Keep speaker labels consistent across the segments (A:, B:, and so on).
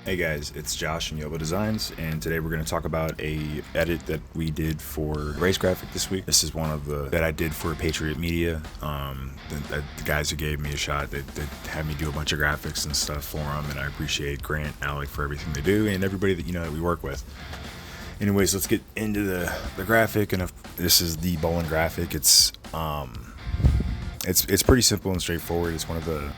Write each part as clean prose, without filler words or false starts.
A: Hey guys, it's Josh from Yoba Designs, and today we're going to talk about a edit that we did for race graphic this week. This is one of the that I did for Patriot Media. The guys who gave me a shot, they had me do a bunch of graphics and stuff for them, and I appreciate Grant, Alec for everything they do, and everybody that that we work with. Anyways, let's get into the graphic, and this is the Bowling graphic. It's pretty simple and straightforward. It's one of the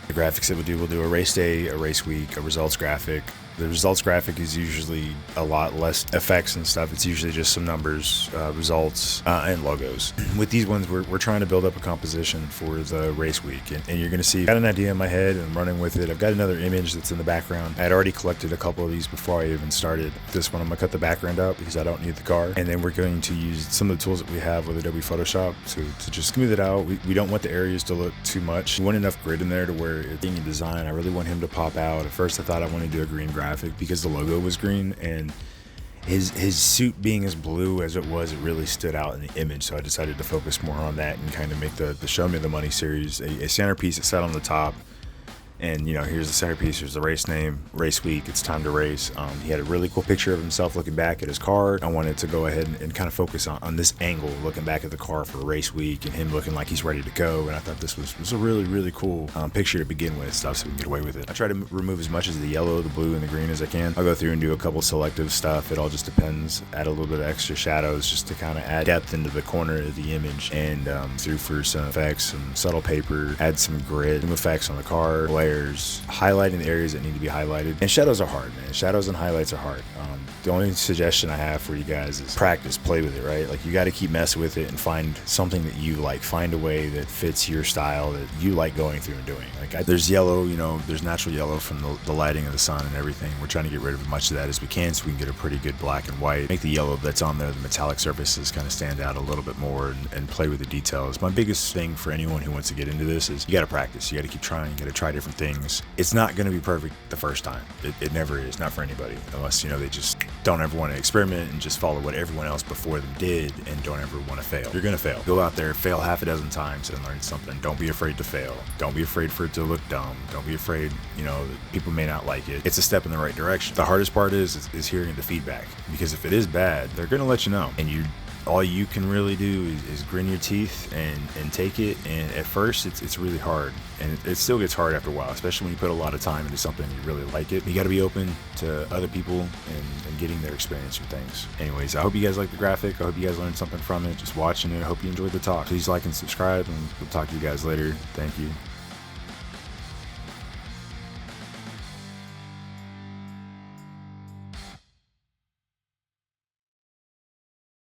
A: graphics that we'll do a race day, a race week, a results graphic. The results graphic is usually a lot less effects and stuff. It's usually just some numbers, results, and logos. With these ones, we're trying to build up a composition for the race week, and you're going to see I've got an idea in my head and I'm running with it. I've got another image that's in the background. I had already collected a couple of these before I even started this one. I'm going to cut the background out because I don't need the car, and then we're going to use some of the tools that we have with Adobe Photoshop to just smooth it out. We don't want the areas to look too much. We want enough grid in there to where it's being a design. I really want him to pop out. At first I thought I wanted to do a green graphic because the logo was green, and his suit being as blue as it was, it really stood out in the image. So I decided to focus more on that and kind of make the Show Me the Money series a centerpiece that sat on the top. And here's the centerpiece. Here's the race name, race week. It's time to race. He had a really cool picture of himself looking back at his car. I wanted to go ahead and kind of focus on this angle, looking back at the car for race week and him looking like he's ready to go. And I thought this was a really, really cool picture to begin with, stuff so we can get away with it. I try to remove as much of the yellow, the blue, and the green as I can. I'll go through and do a couple selective stuff. It all just depends. Add a little bit of extra shadows just to kind of add depth into the corner of the image, and through for some effects, some subtle paper, add some grit, some effects on the car, layers, highlighting the areas that need to be highlighted. And shadows are hard, man. Shadows and highlights are hard. The only suggestion I have for you guys is practice, play with it, right? Like, you got to keep messing with it and find something that you like. Find a way that fits your style that you like going through and doing. Like, there's yellow, there's natural yellow from the lighting of the sun and everything. We're trying to get rid of as much of that as we can so we can get a pretty good black and white. Make the yellow that's on there, the metallic surfaces, kind of stand out a little bit more, and play with the details. My biggest thing for anyone who wants to get into this is you got to practice. You got to keep trying. You got to try different things. It's not going to be perfect the first time. It never is. Not for anybody, unless they just don't ever want to experiment and just follow what everyone else before them did and don't ever want to fail. You're going to fail. Go out there, fail half a dozen times and learn something. Don't be afraid to fail. Don't be afraid for it to look dumb. Don't be afraid, that people may not like it. It's a step in the right direction. The hardest part is hearing the feedback, because if it is bad, they're going to let you know, and all you can really do is grin your teeth and take it. And at first it's really hard, and it still gets hard after a while, especially when you put a lot of time into something and you really like it. You got to be open to other people and getting their experience with things. Anyways, I hope you guys like the graphic. I hope you guys learned something from it, just watching it. I hope you enjoyed the talk. Please like and subscribe, and we'll talk to you guys later. Thank you.